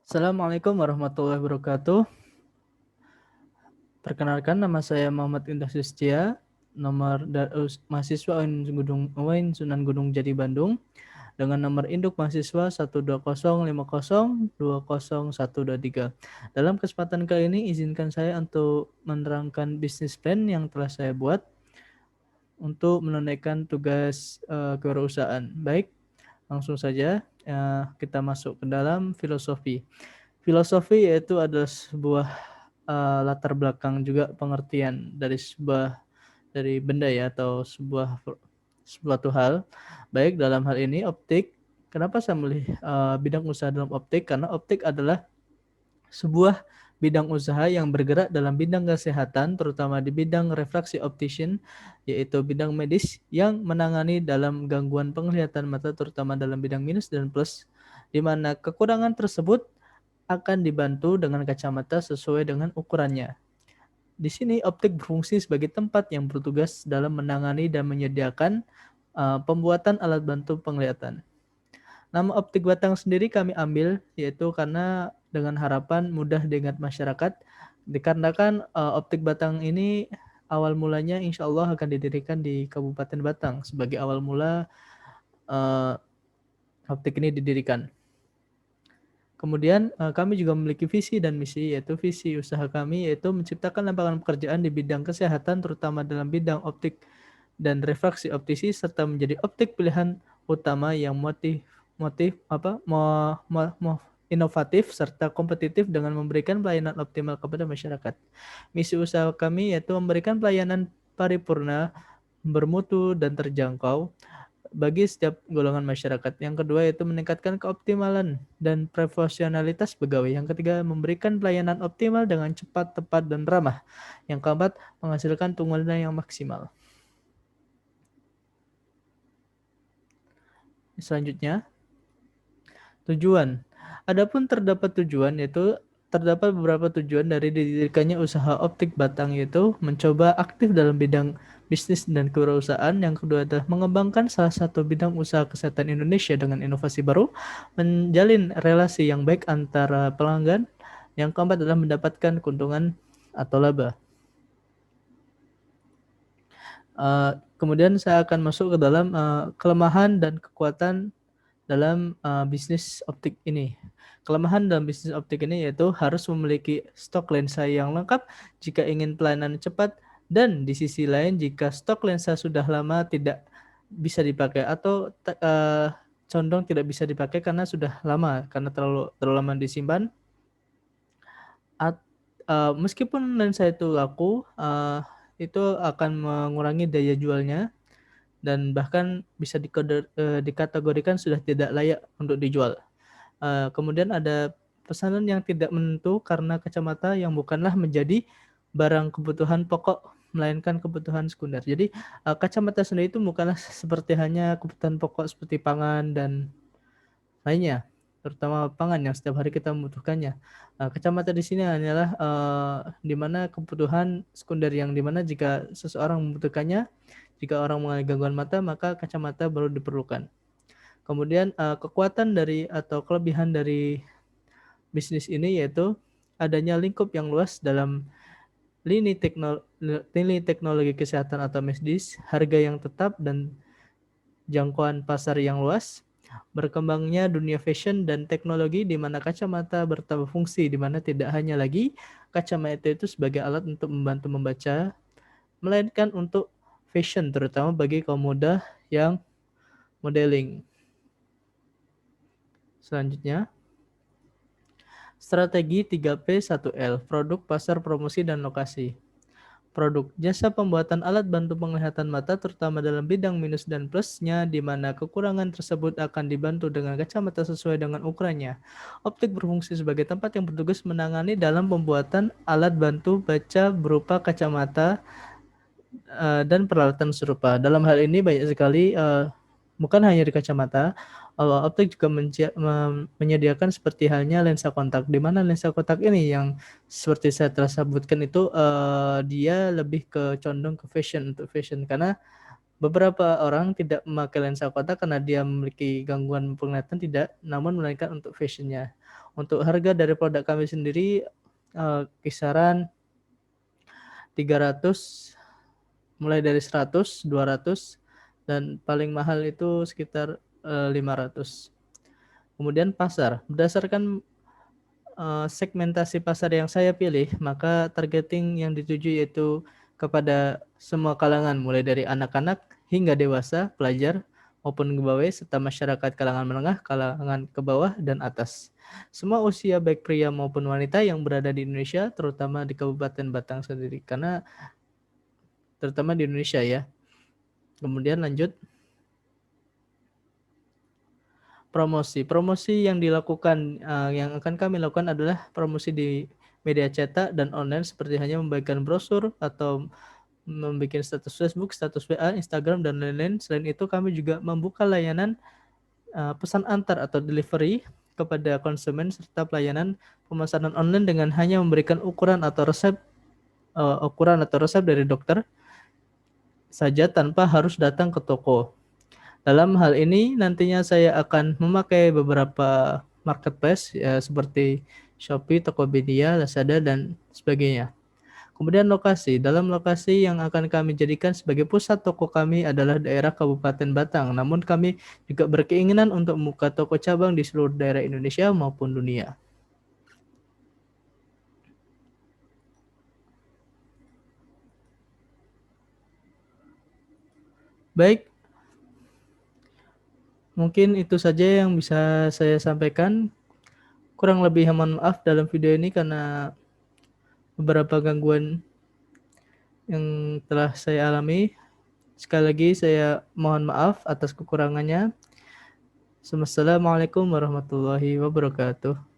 Assalamualaikum warahmatullahi wabarakatuh. Perkenalkan, nama saya Muhammad Indah Sustia, nomor mahasiswa UIN Sunan Gunung Jati Bandung, dengan nomor induk mahasiswa 12050502123. Dalam kesempatan kali ini, izinkan saya untuk menerangkan bisnis plan yang telah saya buat untuk menunaikan tugas kewirausahaan. Baik, langsung saja kita masuk ke dalam filosofi. Filosofi yaitu adalah sebuah latar belakang juga pengertian dari benda ya, atau suatu hal. Baik, dalam hal ini optik. Kenapa saya memilih bidang usaha dalam optik? Karena optik adalah sebuah bidang usaha yang bergerak dalam bidang kesehatan, terutama di bidang refraksi optician, yaitu bidang medis yang menangani dalam gangguan penglihatan mata, terutama dalam bidang minus dan plus, di mana kekurangan tersebut akan dibantu dengan kacamata sesuai dengan ukurannya. Di sini optik berfungsi sebagai tempat yang bertugas dalam menangani dan menyediakan pembuatan alat bantu penglihatan. Nama optik batang sendiri kami ambil yaitu karena dengan harapan mudah diingat masyarakat, dikarenakan optik batang ini awal mulanya insya Allah akan didirikan di Kabupaten Batang sebagai awal mula uh, optik ini didirikan. Kemudian kami juga memiliki visi dan misi, yaitu visi usaha kami yaitu menciptakan lapangan pekerjaan di bidang kesehatan, terutama dalam bidang optik dan refraksi optisi, serta menjadi optik pilihan utama yang inovatif serta kompetitif dengan memberikan pelayanan optimal kepada masyarakat. Misi usaha kami yaitu memberikan pelayanan paripurna, bermutu dan terjangkau bagi setiap golongan masyarakat. Yang kedua yaitu meningkatkan keoptimalan dan profesionalitas pegawai. Yang ketiga, memberikan pelayanan optimal dengan cepat, tepat, dan ramah. Yang keempat, menghasilkan tunggakan yang maksimal. Selanjutnya, tujuan. Adapun terdapat tujuan, yaitu terdapat beberapa tujuan dari didirikannya usaha optik batang, yaitu mencoba aktif dalam bidang bisnis dan kewirausahaan. Yang kedua adalah mengembangkan salah satu bidang usaha kesehatan Indonesia dengan inovasi baru, menjalin relasi yang baik antara pelanggan. Yang keempat adalah mendapatkan keuntungan atau laba. Kemudian saya akan masuk ke dalam kelemahan dan kekuatan dalam bisnis optik ini. Kelemahan dalam bisnis optik ini yaitu harus memiliki stok lensa yang lengkap jika ingin pelayanan cepat, dan di sisi lain jika stok lensa sudah lama tidak bisa dipakai atau condong tidak bisa dipakai karena sudah lama, karena terlalu lama disimpan. Meskipun lensa itu laku, itu akan mengurangi daya jualnya dan bahkan bisa dikategorikan sudah tidak layak untuk dijual. Kemudian ada pesanan yang tidak menentu karena kacamata yang bukanlah menjadi barang kebutuhan pokok melainkan kebutuhan sekunder. Jadi kacamata sendiri itu bukanlah seperti hanya kebutuhan pokok seperti pangan dan lainnya, terutama pangan yang setiap hari kita membutuhkannya. Kacamata di sini hanyalah di mana kebutuhan sekunder, yang di mana jika seseorang membutuhkannya, jika orang mengalami gangguan mata, maka kacamata baru diperlukan. Kemudian kekuatan dari atau kelebihan dari bisnis ini yaitu adanya lingkup yang luas dalam lini teknologi kesehatan atau medis, harga yang tetap dan jangkauan pasar yang luas, berkembangnya dunia fashion dan teknologi di mana kacamata bertambah fungsi, di mana tidak hanya lagi kacamata itu sebagai alat untuk membantu membaca, melainkan untuk fashion, terutama bagi kaum muda yang modeling. Selanjutnya, strategi 3P1L, produk, pasar, promosi, dan lokasi. Produk, jasa pembuatan alat bantu penglihatan mata terutama dalam bidang minus dan plusnya, di mana kekurangan tersebut akan dibantu dengan kacamata sesuai dengan ukurannya. Optik berfungsi sebagai tempat yang bertugas menangani dalam pembuatan alat bantu baca berupa kacamata dan peralatan serupa. Dalam hal ini banyak sekali, bukan hanya di kacamata, optik juga menyediakan seperti halnya lensa kontak, di mana lensa kontak ini yang seperti saya telah sebutkan itu dia lebih condong ke fashion, untuk fashion, karena beberapa orang tidak memakai lensa kontak karena dia memiliki gangguan penglihatan tidak, namun melainkan untuk fashionnya. Untuk harga dari produk kami sendiri kisaran 300, mulai dari 100, 200, dan paling mahal itu sekitar 500. Kemudian pasar, berdasarkan segmentasi pasar yang saya pilih, maka targeting yang dituju yaitu kepada semua kalangan, mulai dari anak-anak hingga dewasa, pelajar maupun pegawai, serta masyarakat kalangan menengah, kalangan ke bawah, dan atas. Semua usia baik pria maupun wanita yang berada di Indonesia, terutama di Kabupaten Batang sendiri, karena terutama di Indonesia ya. Kemudian lanjut, promosi. Promosi yang dilakukan, yang akan kami lakukan adalah promosi di media cetak dan online, seperti hanya membagikan brosur atau membuat status Facebook, status WA, Instagram, dan lain-lain. Selain itu, kami juga membuka layanan pesan antar atau delivery kepada konsumen, serta pelayanan pemesanan online dengan hanya memberikan ukuran atau resep dari dokter saja tanpa harus datang ke toko. Dalam hal ini nantinya saya akan memakai beberapa marketplace ya, seperti Shopee, Tokopedia, Lazada, dan sebagainya. Kemudian lokasi. Dalam lokasi yang akan kami jadikan sebagai pusat toko kami adalah daerah Kabupaten Batang. Namun kami juga berkeinginan untuk membuka toko cabang di seluruh daerah Indonesia maupun dunia. Baik, mungkin itu saja yang bisa saya sampaikan. Kurang lebih mohon maaf dalam video ini karena beberapa gangguan yang telah saya alami. Sekali lagi saya mohon maaf atas kekurangannya. Assalamualaikum warahmatullahi wabarakatuh.